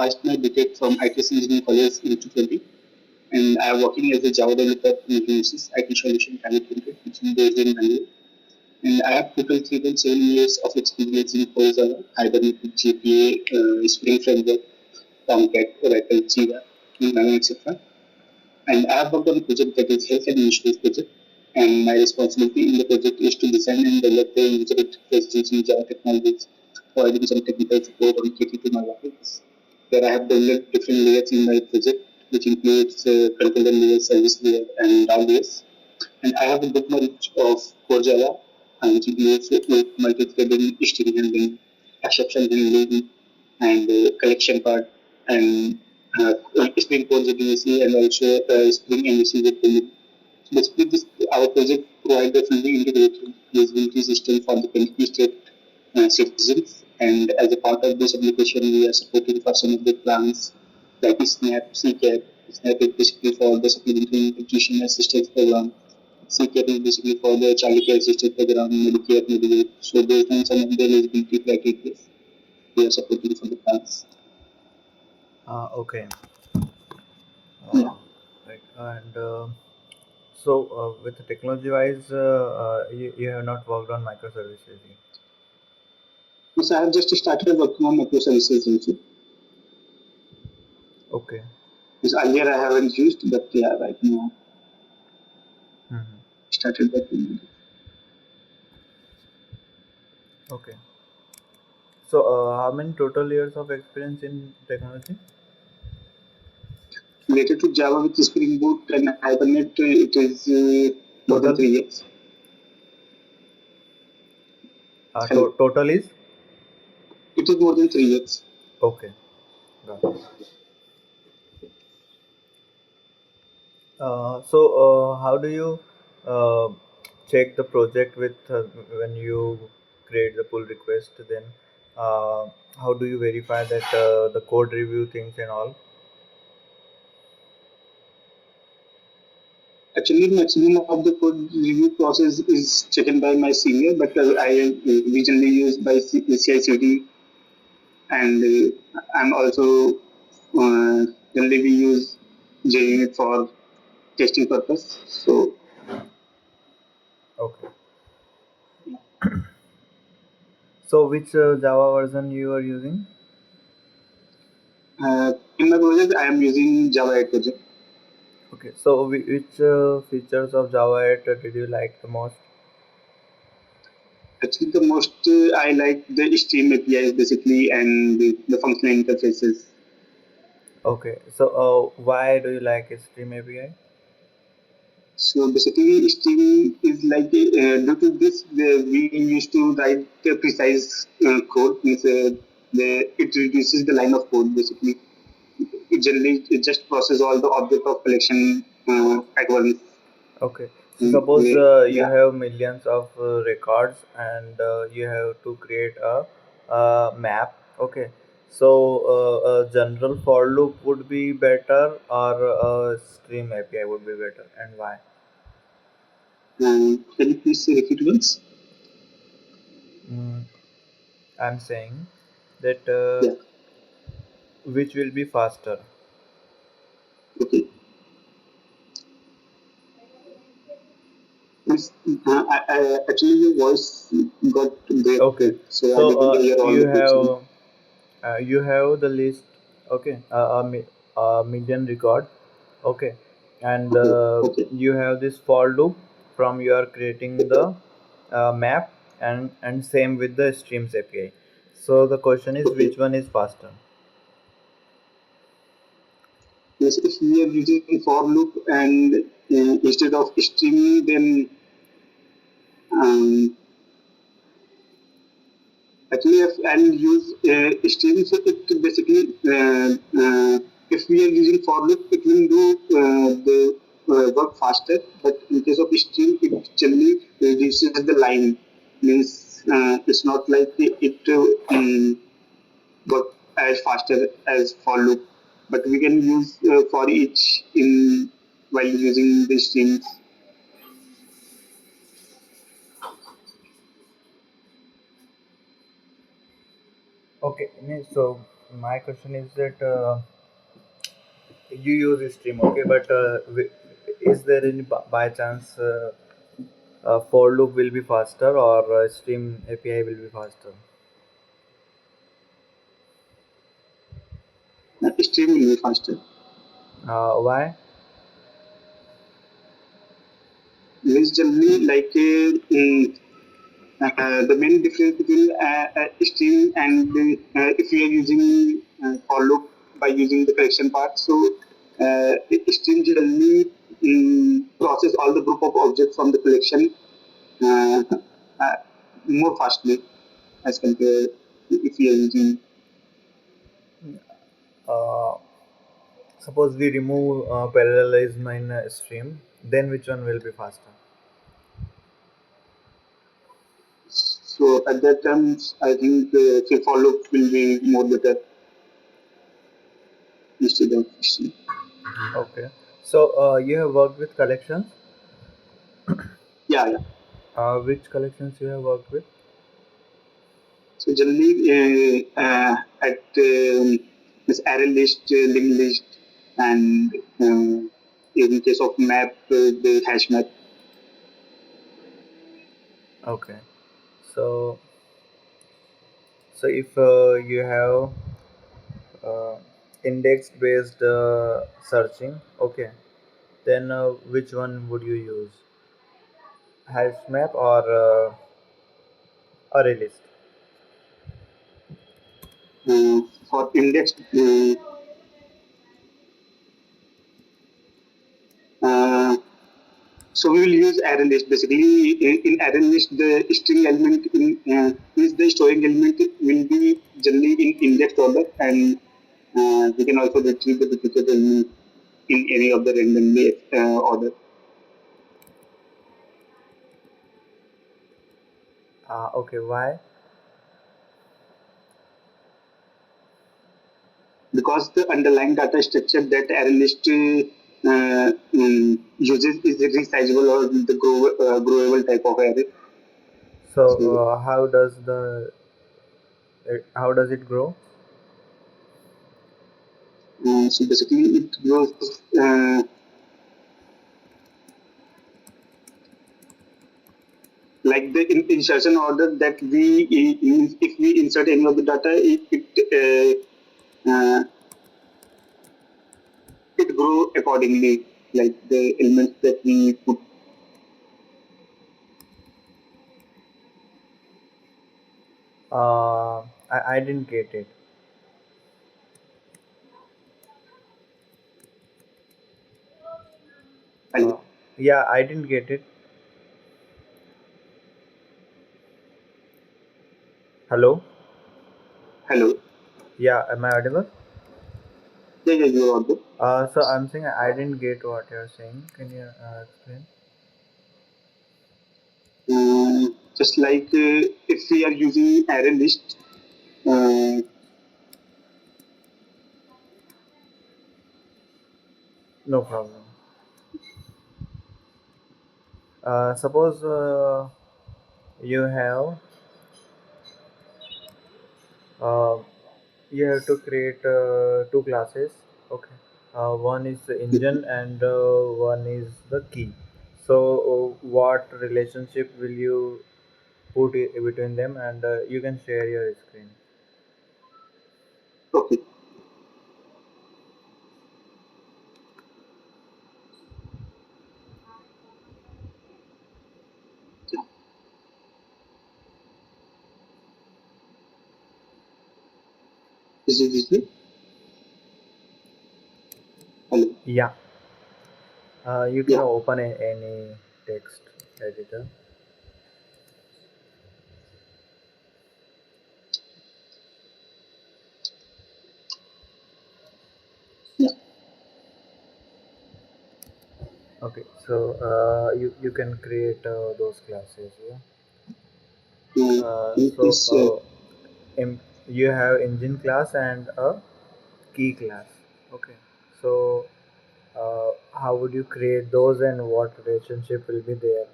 passed my BTech from ITC Engineering College in 2020, and I am working as a Java developer in Genesis IT Solution Private Limited, which is based in Bangalore. And I have total 3.7 years of experience in core Java, Hibernate, JPA, Spring Framework, Tomcat, Oracle, Jira, etc. And I have worked on a project that is health and insurance project. And my responsibility in the project is to design and develop the user interface using Java technologies, providing some technical support on KT to my workers. Where I have developed different layers in my project, which includes controller layer, service layer, and DAO layers. And I have a good knowledge of core Java, which includes multi-threading, string handling, exception handling, and collection part, and Spring Core JDBC, and also Spring MVC with the basically this our project provides a fully integrated usability system for the 20 state citizens. And as a part of this application, we are supporting for some of the plans like SNAP, CCAP. SNAP is basically for the Supplementary Nutrition Assistance Program. CCAP is basically for the Child Care Assistance Program, Medicare, Medicaid. So based on some of the eligibility criteria, we are supporting for the plans. Okay. Yeah. Right. And with the technology wise, you have not worked on microservices yet. So I have just started working on microservices also. Okay. Because earlier I haven't used, but yeah, right now Hmm. started working on it. Okay. So, how many total years of experience in technology? Related to Java with Spring Boot and Hibernate, it is more than Total? 3 years. Hello. Total is? It is more than 3 years. Okay. Got it. How do you uh, check the project with when you create the pull request? Then, uh, how do you verify that the code review things and all? Actually, maximum of the code review process is taken by my senior, but we generally use by CI/CD, and I'm also generally we use JUnit for testing purpose. So Okay. So, which Java version you are using? in my project, I am using Java 8 project. Okay. So, which features of Java 8 did you like the most? Actually, the most I like the Stream APIs basically and the functional interfaces. Okay. So, why do you like Stream API? So basically, Stream is like due to this, we used to write the precise code. Means, it reduces the line of code. Basically, it just process all the object of collection at once. Okay. So suppose you Yeah. have millions of records and you have to create a map. Okay. So a general for loop would be better or a stream API would be better, and why? Can you please repeat once? Mm, I'm saying that Yeah. which will be faster. Okay. Miss, actually, your voice got break, Okay. so I So didn't hear all the question. you have the list. Okay. A million record. Okay. And Okay. Okay. you have this for loop from you are creating the map, and same with the streams API. So the question is Okay. which one is faster? Yes, if we are using for loop and instead of streaming, then um, actually if I'll use stream, so it basically if we are using for loop, it will do the work faster. But in case of stream, it generally reduces the line. Means it's not like it work as faster as for loop, but we can use for each in while using the strings. Okay. So my question is that you use stream, okay, but is there any by chance for loop will be faster or stream API will be faster? Stream will be faster. Why? Means generally like the main difference between stream and if you are using for loop by using the collection part, so stream generally process all the group of objects from the collection uh, uh, more fastly as compared if you are using. Uh, Suppose we remove parallelism in stream, then which one will be faster? So at that time, I think the for loop will be more better instead of stream. Okay. So you have worked with collections. Yeah, yeah. Which collections you have worked with? So generally at this array list, linked list, and in case of map, the hash map. Okay. So if you have uh, index based searching, okay, then which one would you use? Hash map or array list? For index, uh, so we will use array list. Basically, in array list, the string element is the storing element will be generally in index order, and we can also retrieve the duplicate element in any of the randomly order. Okay, why? Because the underlying data structure that ArrayList uses is a resizable or the growable type of array. So So, how does it grow? so basically, it grows uh, like the insertion order that if we insert any of the data, it grow accordingly, like the elements that we put. I didn't get it. Hello, Yeah, I didn't get it. Hello. hello. Yeah, am I audible? Yeah, yeah, you're audible. So I'm saying I didn't get what you're saying. Can you explain? Just like if we are using array list, uh, No problem. Suppose you have uh, you have to create two classes. Okay. One is the engine and one is the key. So what relationship will you put between them? And you can share your screen. okay. Is it visible? Hello. Yeah. You can Yeah. open any text editor. Yeah. Okay, so you can create those classes. Yeah. Can you So please? you have engine class and a key class. Okay. So how would you create those and what relationship will be there?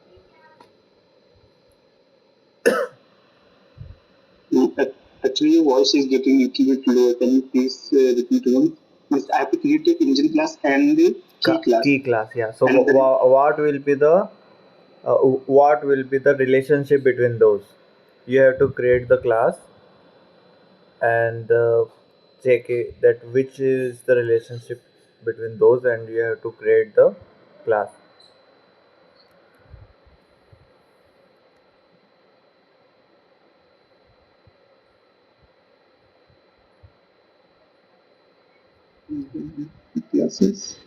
Uh, Actually, your voice is getting a little bit lower. Can you please repeat once? Means I have to create a engine class and a key class, Key class, yeah. So and then what will be the relationship between those? You have to create the class and check it, that which is the relationship between those, and you have to create the class. classes.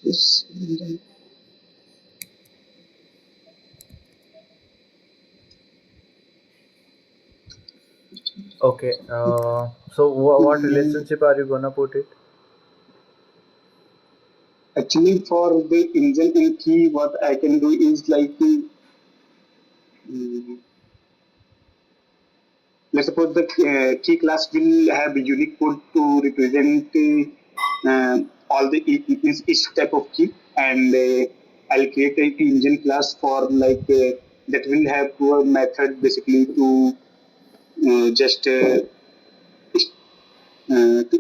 Yes. Okay. So what relationship are you gonna put it? Actually, for the engine and key, what I can do is like, let's suppose the key class will have a unique code to represent all the each type of key, and I'll create a engine class for like that will have a method basically to just to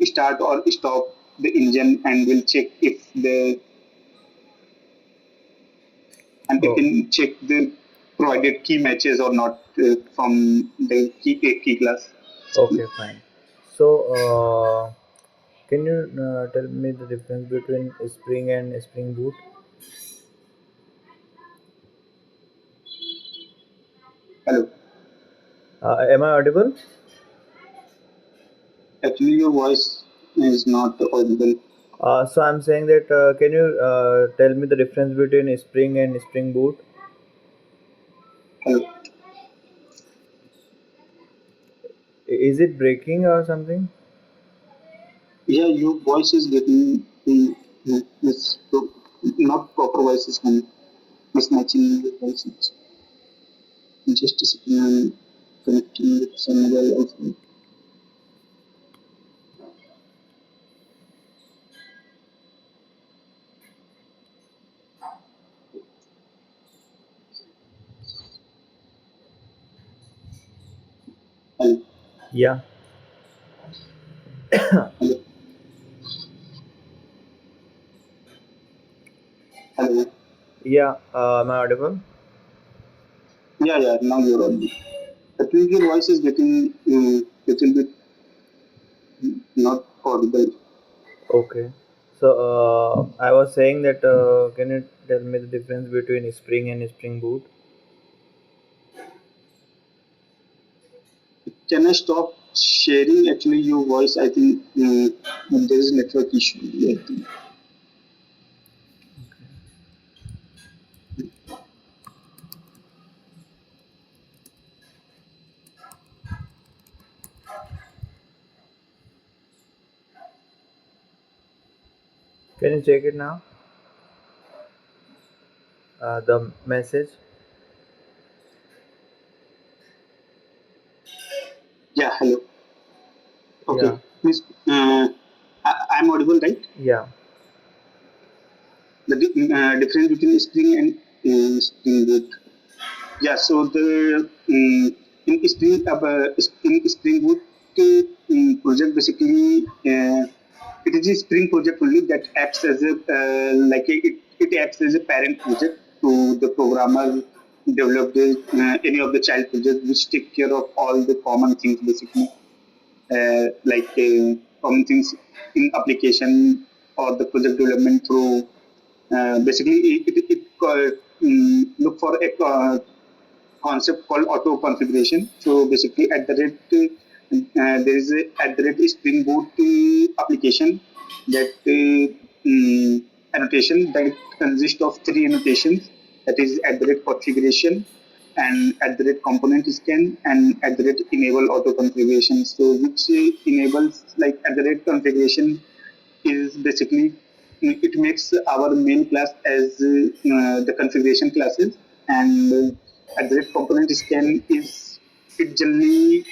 start or stop the engine, and will check if the and it Oh, can check the provided key matches or not from the key class. okay, fine. So, can you tell me the difference between Spring and Spring Boot? Hello. Am I audible? Actually, your voice is not audible. So I'm saying that, can you tell me the difference between Spring and Spring Boot? Hello. Is it breaking or something? Yeah, your voice is getting is not proper voice is mismatching your voices. Just a second, I'm connecting with some mobile also. Hello. Yeah, Hello. Hello. yeah. Am I audible? Yeah, yeah. Now you're audible. Actually, your voice is getting little bit not audible. Okay. So I was saying that, can you tell me the difference between Spring and Spring Boot? Can I stop sharing? Actually, your voice. I think there is network issue. I think. Can you check it now? The message. Yeah. Hello. Yeah, Okay. Please. I'm audible, right? yeah. The difference between Spring and Spring Boot. Yeah. So the in Spring Boot project, basically it is a Spring project only that acts as a it acts as a parent project to the programmer develop any of the child projects which take care of all the common things, basically common things in application or the project development through basically look for a concept called auto configuration. So basically, at the rate there is a at the rate Spring Boot application that annotation that consists of three annotations. That is at the rate configuration, and at the rate component scan, and at the rate enable auto configuration. So which enables, like, at the rate configuration is basically it makes our main class as the configuration classes, and at the rate component scan is it generally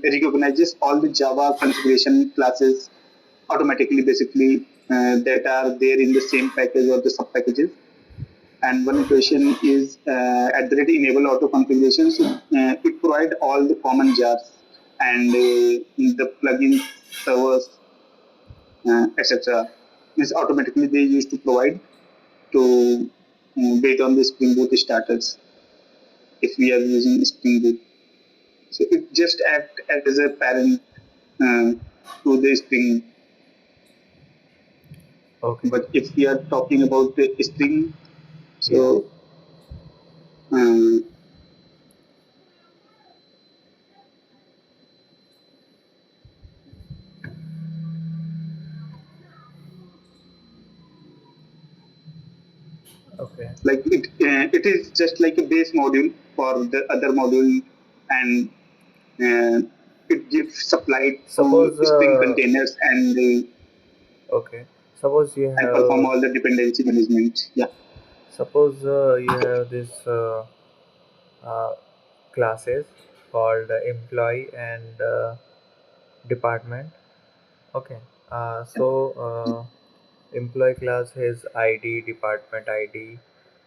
recognizes all the Java configuration classes automatically, basically that are there in the same package or the sub packages. And one equation is at the rate enable auto configuration. So it provide all the common jars and the plugins, servers, etc. Is automatically they used to provide to based on the Spring Boot starters if we are using Spring Boot. So it just act as a parent uh, to the Spring. Okay. But if we are talking about the Spring, Yeah. so um, Okay. like it is just like a base module for the other module, and uh, it gives supply to Suppose Spring containers okay. Suppose you and perform have all the dependency management. Yeah. suppose you have this uh, classes called employee and department. Okay. Employee class has ID, department ID,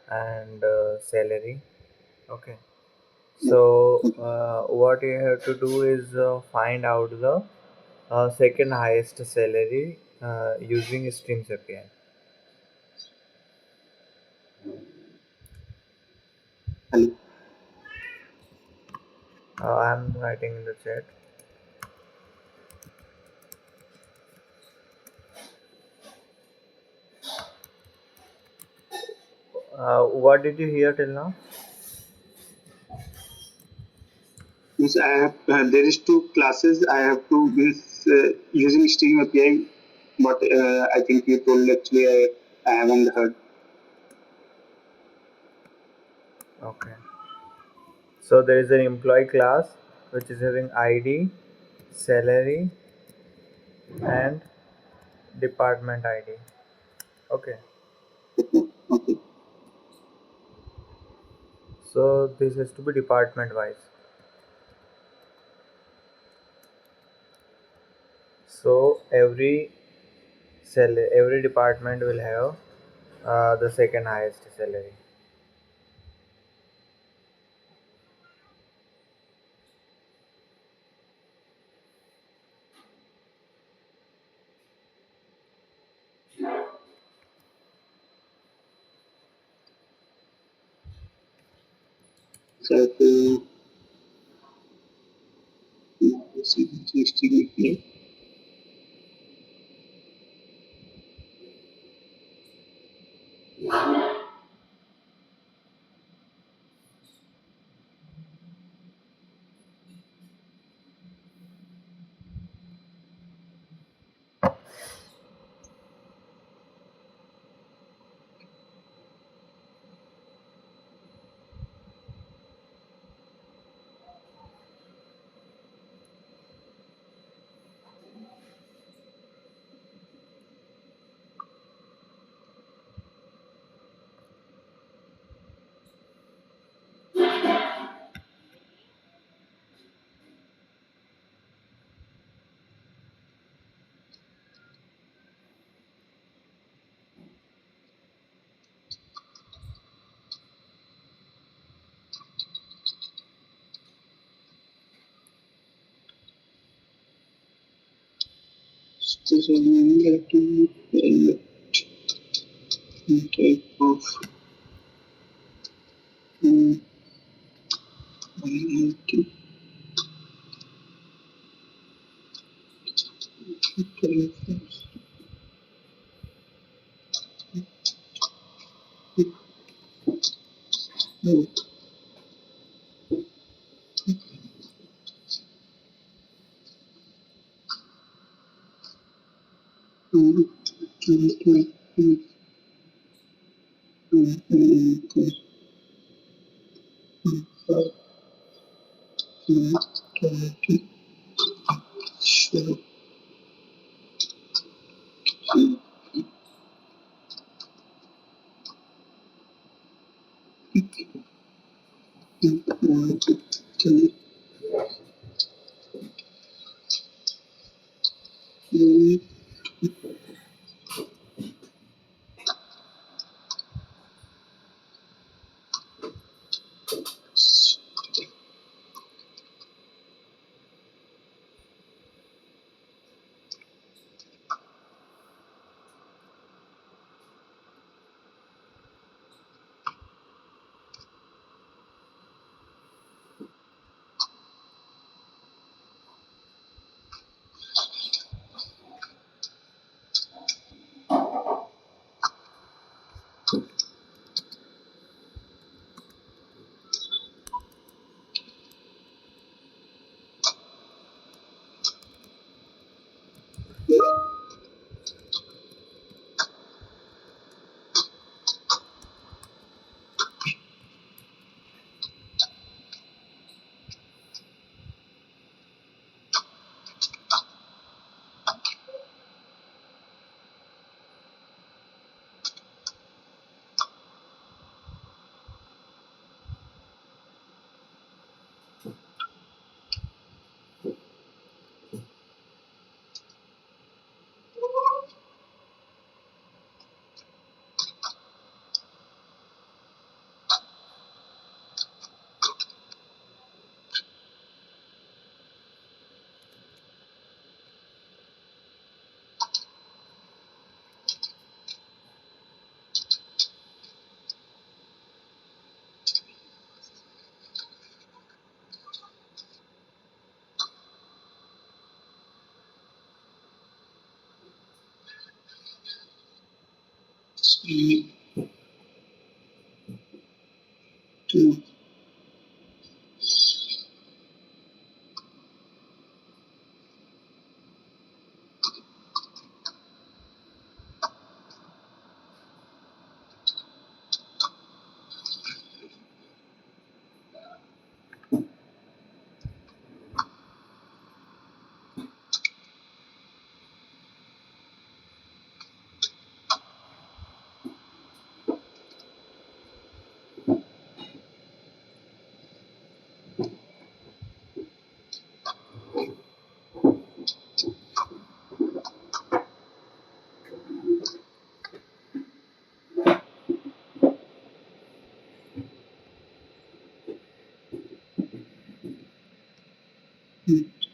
and salary. Okay. Yeah. So Okay. what you have to do is find out the second highest salary using Streams API. Hello. I'm writing in the chat. What did you hear till now? Means I have there is two classes I have to means using Stream API, but I think you told actually I haven't heard. Okay. So there is an employee class which is having ID, salary, and department ID. Okay. Okay. Okay. So this has to be department wise. So every department will have the second highest salary. So I have to using Stream API. is a electronic type of um, IT telephone. No,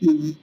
um,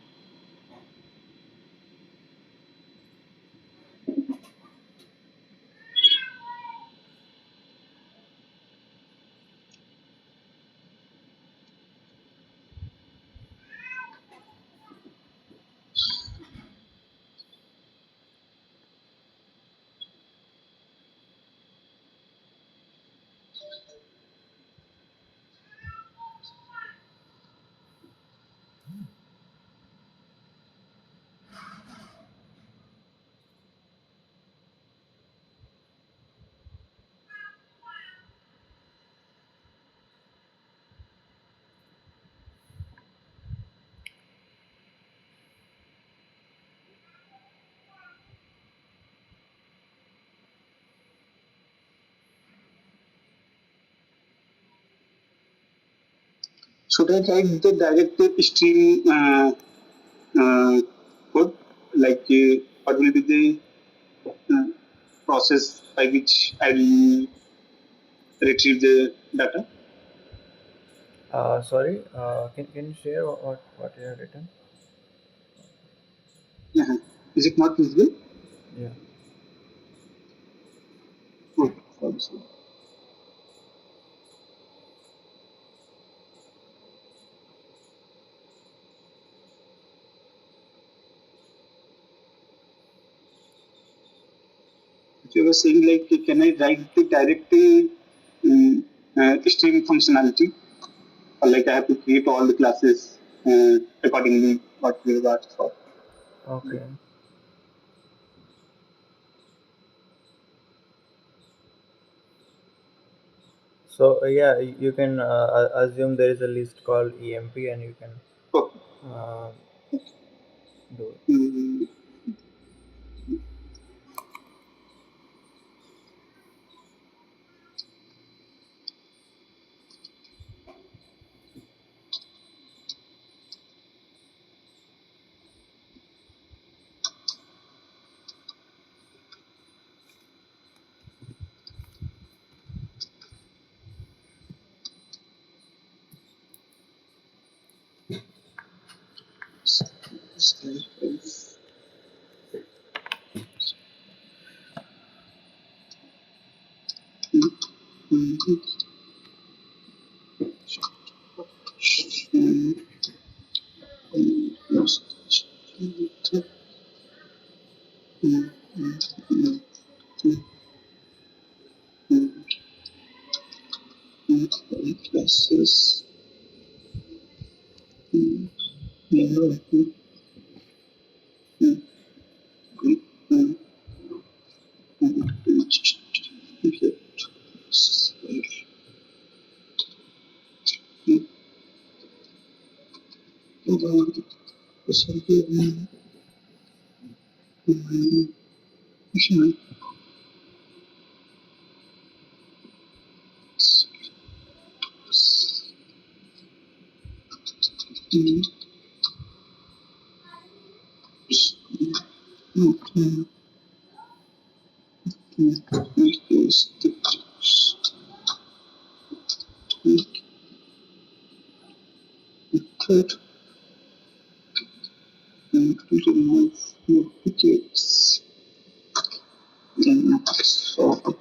should I write the direct stream code? Like, what will be the uh, process by which I will retrieve the data? Sorry, can you share what you have written? Uh-huh. Is it not visible? Yeah. Oh, sorry, sorry. You were saying like, can I write the directly stream functionality, or like I have to create all the classes accordingly what we have asked for. Okay. So yeah, you can assume there is a list called EMP, and you can Okay. uh, do it. Mm, classes. Third, remove duplicates. Then sort.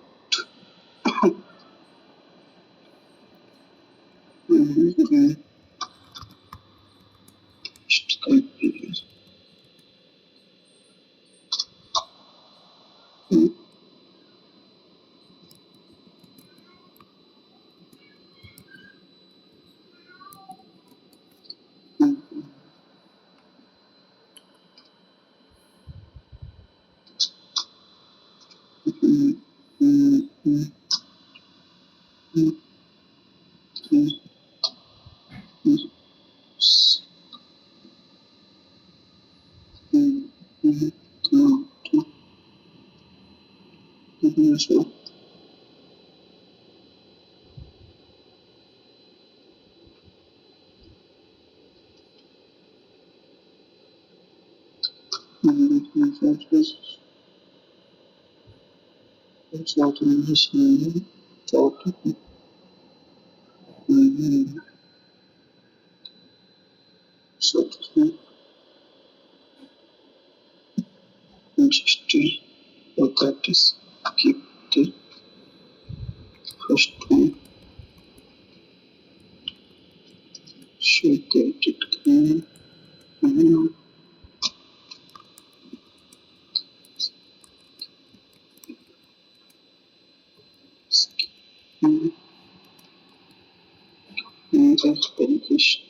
That is keep the first one. Should get it. That's beneficial.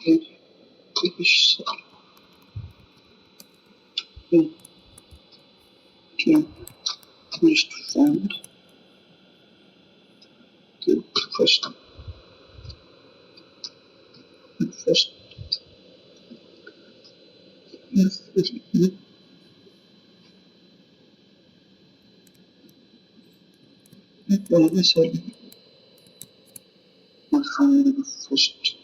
Beneficial. To first find the first always will find the first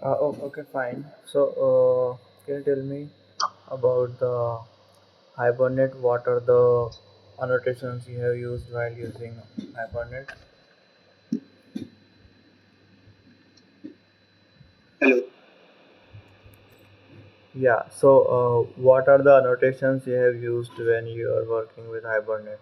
Okay, fine. So, can you tell me about the Hibernate? What are the annotations you have used while using Hibernate? Hello. Yeah. So, what are the annotations you have used when you are working with Hibernate?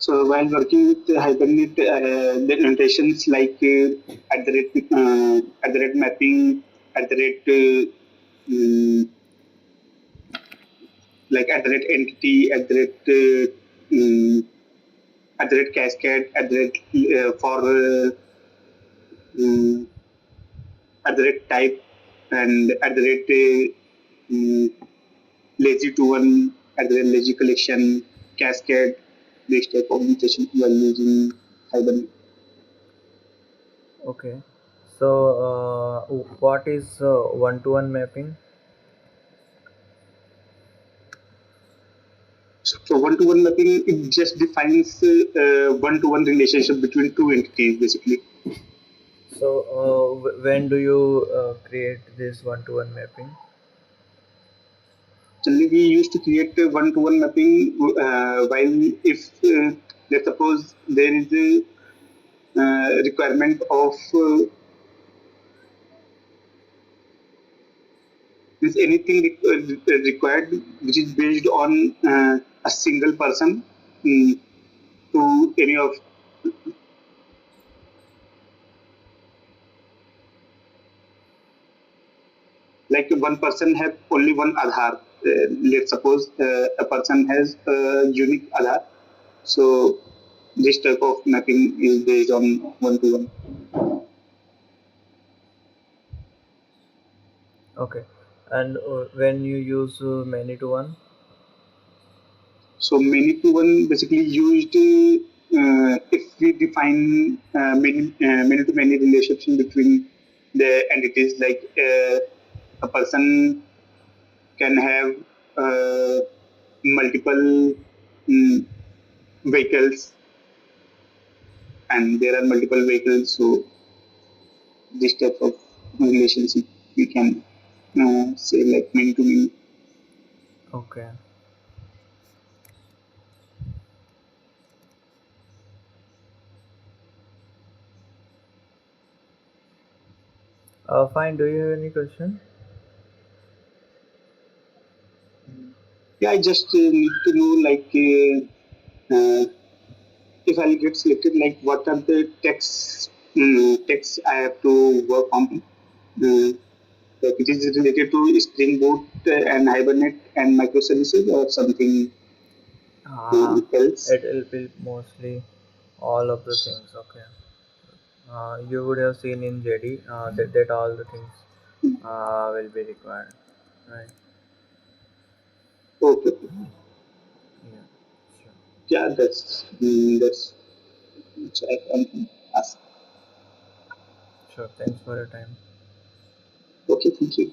So while working with Hibernate, the notations like at the rate mapping, at the rate like at the rate entity, at the rate cascade, at the rate for um, at the rate type, and at the rate lazy to one, at the rate lazy collection, cascade, this type of notation while using Hibernate. Okay. So, what is one-to-one mapping? So one-to-one mapping, it just defines one-to-one relationship between two entities, basically. So, when do you create this one-to-one mapping? Generally, we used to create a one-to-one mapping while if let's suppose there is a requirement of is anything required which is based on a single person to any of like one person have only one Aadhaar. Let's suppose a person has a unique Aadhaar. So this type of mapping is based on one to one. Okay. And when you use many-to-one? So many to one basically used if we define many to many relationship between the entities like a person can have uh, multiple mm, vehicles and there are multiple vehicles, so this type of relationship we can say like many to many. Okay. Fine. Do you have any question? Yeah, I just need to know like if I'll get selected, like what are the texts I have to work on. Like it is related to Spring Boot and Hibernate and microservices or something else. It will be mostly all of the things. Okay. You would have seen in JD that all the things will be required, right? Okay, okay. Yeah. Sure. Yeah, that's which I can ask. Sure. Thanks for your time. Okay, thank you.